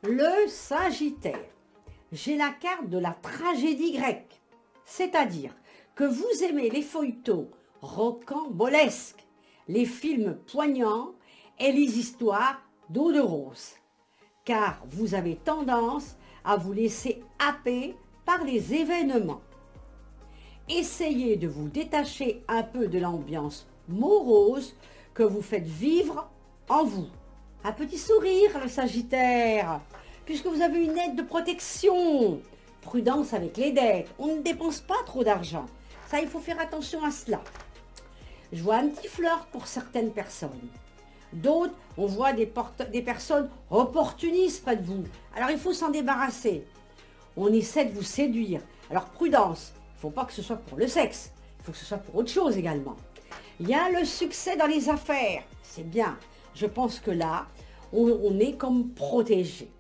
Le Sagittaire. J'ai la carte de la tragédie grecque, c'est-à-dire que vous aimez les feuilletons rocambolesques, les films poignants et les histoires d'eau de rose, car vous avez tendance à vous laisser happer par les événements. Essayez de vous détacher un peu de l'ambiance morose que vous faites vivre en vous. Un petit sourire, le Sagittaire, puisque vous avez une aide de protection. Prudence avec les dettes, on ne dépense pas trop d'argent. Ça, il faut faire attention à cela. Je vois un petit flirt pour certaines personnes. D'autres, on voit des personnes opportunistes près de vous. Alors, il faut s'en débarrasser. On essaie de vous séduire. Alors, prudence, il ne faut pas que ce soit pour le sexe. Il faut que ce soit pour autre chose également. Il y a le succès dans les affaires. C'est bien. Je pense que là, on est comme protégé.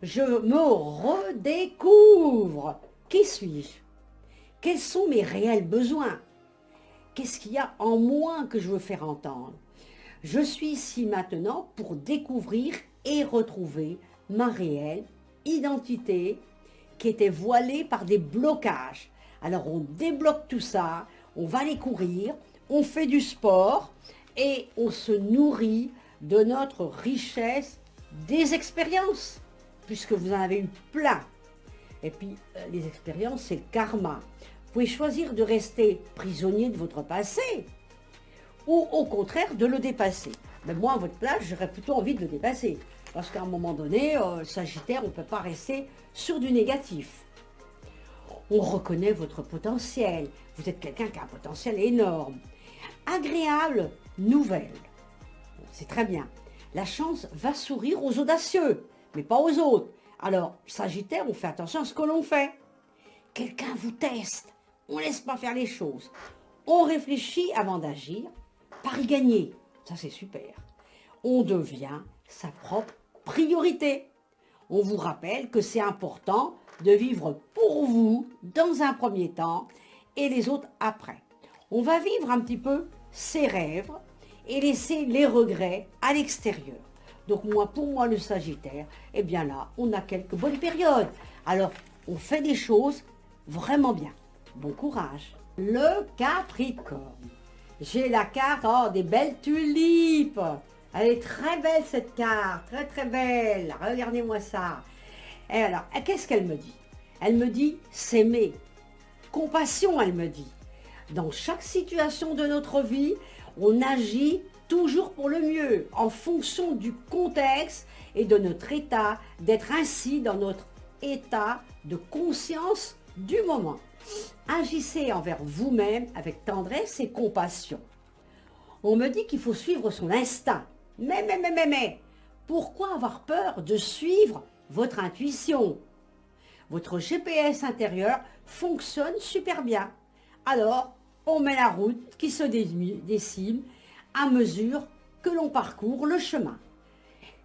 Je me redécouvre. Qui suis-je? Quels sont mes réels besoins? Qu'est-ce qu'il y a en moi que je veux faire entendre? Je suis ici maintenant pour découvrir et retrouver ma réelle identité qui était voilée par des blocages. Alors on débloque tout ça, on va aller courir, on fait du sport et on se nourrit de notre richesse des expériences, puisque vous en avez eu plein. Et puis les expériences, c'est le karma. Vous pouvez choisir de rester prisonnier de votre passé ou au contraire de le dépasser. Mais moi, à votre place, j'aurais plutôt envie de le dépasser. Parce qu'à un moment donné, Sagittaire, on ne peut pas rester sur du négatif. On reconnaît votre potentiel. Vous êtes quelqu'un qui a un potentiel énorme. Agréable nouvelle. C'est très bien. La chance va sourire aux audacieux, mais pas aux autres. Alors, Sagittaire, on fait attention à ce que l'on fait. Quelqu'un vous teste. On ne laisse pas faire les choses. On réfléchit avant d'agir. Pari gagné. Ça, c'est super. On devient sa propre priorité. On vous rappelle que c'est important de vivre pour vous dans un premier temps et les autres après. On va vivre un petit peu ses rêves et laisser les regrets à l'extérieur. Donc pour moi, le Sagittaire, eh bien là, on a quelques bonnes périodes. Alors, on fait des choses vraiment bien. Bon courage. Le Capricorne. J'ai la carte des belles tulipes. Elle est très belle cette carte, très très belle. Regardez-moi ça. Et alors, qu'est-ce qu'elle me dit? Elle me dit s'aimer. Compassion, elle me dit. Dans chaque situation de notre vie, on agit toujours pour le mieux, en fonction du contexte et de notre état, d'être ainsi dans notre état de conscience du moment. Agissez envers vous-même avec tendresse et compassion. On me dit qu'il faut suivre son instinct. Mais, pourquoi avoir peur de suivre votre intuition? Votre GPS intérieur fonctionne super bien. Alors, on met la route qui se dessine à mesure que l'on parcourt le chemin.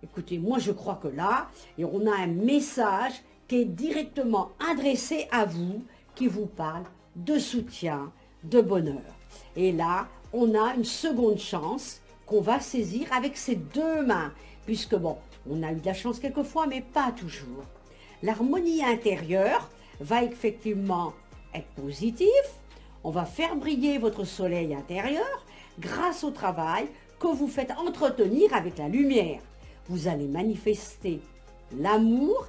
Écoutez, moi je crois que là, on a un message qui est directement adressé à vous, qui vous parle de soutien, de bonheur. Et là, on a une seconde chance qu'on va saisir avec ses deux mains, puisque bon, on a eu de la chance quelquefois, mais pas toujours. L'harmonie intérieure va effectivement être positive, on va faire briller votre soleil intérieur grâce au travail que vous faites entretenir avec la lumière. Vous allez manifester l'amour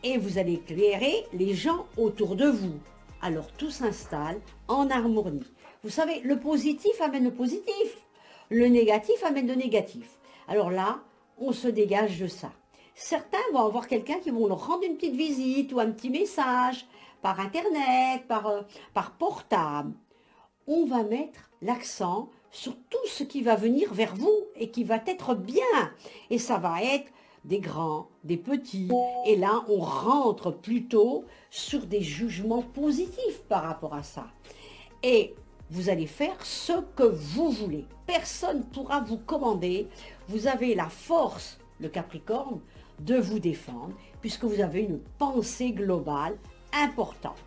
et vous allez éclairer les gens autour de vous. Alors tout s'installe en harmonie. Vous savez, le positif amène le positif, le négatif amène le négatif. Alors là, on se dégage de ça. Certains vont avoir quelqu'un qui vont leur rendre une petite visite ou un petit message par internet, par portable. On va mettre l'accent sur tout ce qui va venir vers vous et qui va être bien. Et ça va être des grands, des petits. Et là, on rentre plutôt sur des jugements positifs par rapport à ça. Et vous allez faire ce que vous voulez. Personne ne pourra vous commander. Vous avez la force, le Capricorne, de vous défendre, puisque vous avez une pensée globale importante.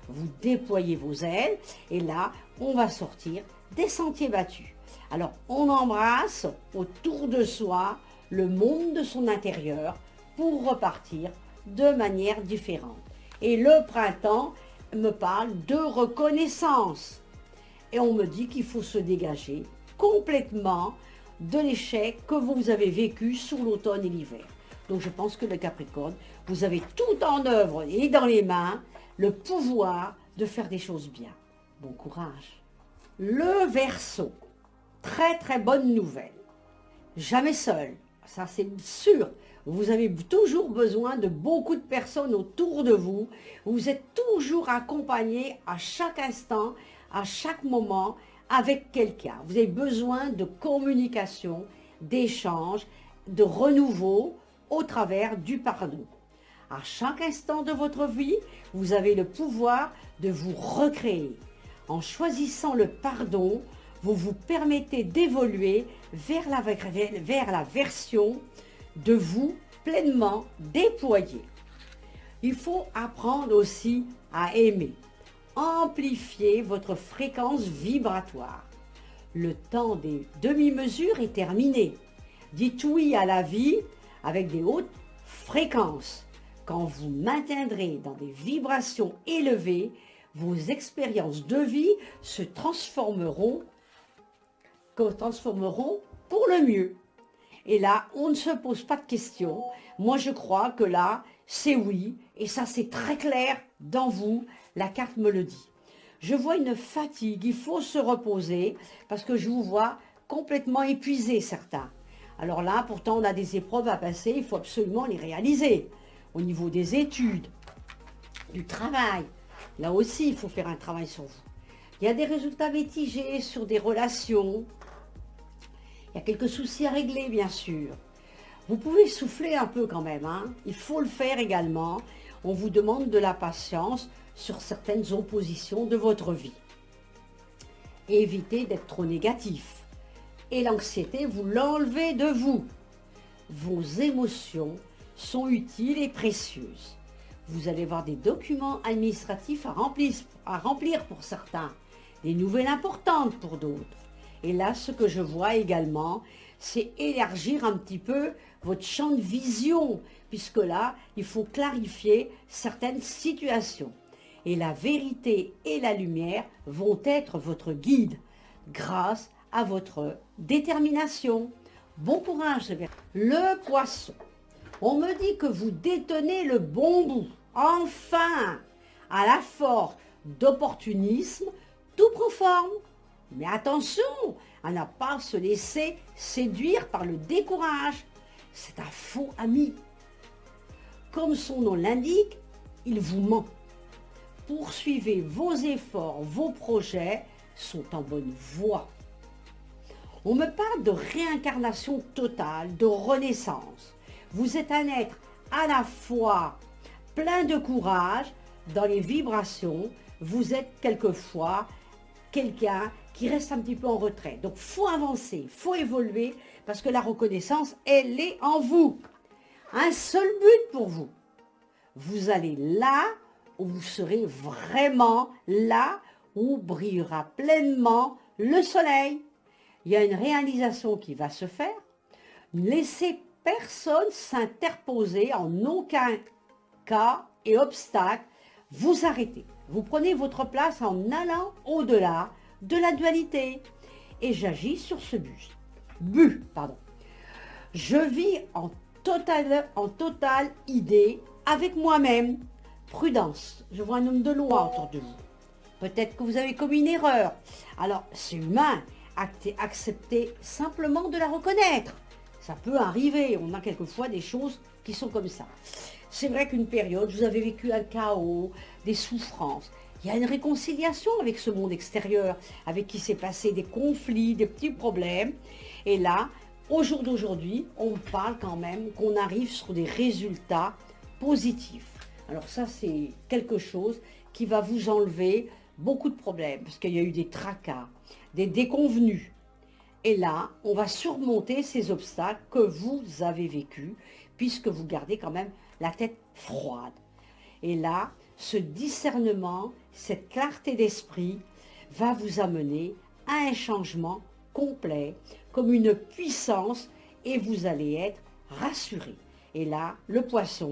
Vous déployez vos ailes, et là, on va sortir des sentiers battus. Alors, on embrasse autour de soi le monde de son intérieur pour repartir de manière différente. Et le printemps me parle de reconnaissance. Et on me dit qu'il faut se dégager complètement de l'échec que vous avez vécu sous l'automne et l'hiver. Donc je pense que le Capricorne, vous avez tout en œuvre et dans les mains le pouvoir de faire des choses bien. Bon courage. Le Verseau, très très bonne nouvelle. Jamais seul, ça c'est sûr. Vous avez toujours besoin de beaucoup de personnes autour de vous. Vous êtes toujours accompagné à chaque instant, à chaque moment, avec quelqu'un. Vous avez besoin de communication, d'échange, de renouveau au travers du pardon. À chaque instant de votre vie, vous avez le pouvoir de vous recréer. En choisissant le pardon, vous vous permettez d'évoluer vers la version de vous pleinement déployée. Il faut apprendre aussi à aimer. Amplifier votre fréquence vibratoire. Le temps des demi-mesures est terminé. Dites oui à la vie avec des hautes fréquences. Quand vous maintiendrez dans des vibrations élevées, vos expériences de vie se transformeront pour le mieux. Et là, on ne se pose pas de questions. Moi, je crois que là, c'est oui. Et ça, c'est très clair dans vous. La carte me le dit. Je vois une fatigue. Il faut se reposer parce que je vous vois complètement épuisé, certains. Alors là, pourtant, on a des épreuves à passer. Il faut absolument les réaliser. Au niveau des études, du travail. Là aussi, il faut faire un travail sur vous. Il y a des résultats mitigés sur des relations. Il y a quelques soucis à régler, bien sûr. Vous pouvez souffler un peu quand même, hein. Il faut le faire également. On vous demande de la patience sur certaines oppositions de votre vie. Évitez d'être trop négatif. Et l'anxiété, vous l'enlevez de vous. Vos émotions sont utiles et précieuses. Vous allez avoir des documents administratifs à remplir pour certains, des nouvelles importantes pour d'autres. Et là, ce que je vois également, c'est élargir un petit peu votre champ de vision, puisque là, il faut clarifier certaines situations. Et la vérité et la lumière vont être votre guide, grâce à votre détermination. Bon courage, le Poisson. On me dit que vous détenez le bon bout. Enfin, à la force d'opportunisme, tout prend forme. Mais attention à ne pas se laisser séduire par le décourage. C'est un faux ami. Comme son nom l'indique, il vous ment. Poursuivez vos efforts, vos projets sont en bonne voie. On me parle de réincarnation totale, de renaissance. Vous êtes un être à la fois plein de courage dans les vibrations. Vous êtes quelquefois quelqu'un qui reste un petit peu en retrait. Donc, il faut avancer, il faut évoluer parce que la reconnaissance, elle est en vous. Un seul but pour vous. Vous allez là où vous serez vraiment là où brillera pleinement le soleil. Il y a une réalisation qui va se faire. Laissez personne s'interposer en aucun cas et obstacle. Vous arrêtez. Vous prenez votre place en allant au-delà de la dualité. Et j'agis sur ce but. Je vis en totale idée avec moi-même. Prudence. Je vois un homme de loi autour de vous. Peut-être que vous avez commis une erreur. Alors, c'est humain. Acceptez simplement de la reconnaître. Ça peut arriver. On a quelquefois des choses qui sont comme ça. C'est vrai qu'une période, vous avez vécu un chaos, des souffrances. Il y a une réconciliation avec ce monde extérieur, avec qui s'est passé des conflits, des petits problèmes. Et là, au jour d'aujourd'hui, on parle quand même qu'on arrive sur des résultats positifs. Alors ça, c'est quelque chose qui va vous enlever beaucoup de problèmes, parce qu'il y a eu des tracas, des déconvenus. Et là, on va surmonter ces obstacles que vous avez vécus, puisque vous gardez quand même la tête froide. Et là, ce discernement, cette clarté d'esprit va vous amener à un changement complet, comme une puissance, et vous allez être rassuré. Et là, le poisson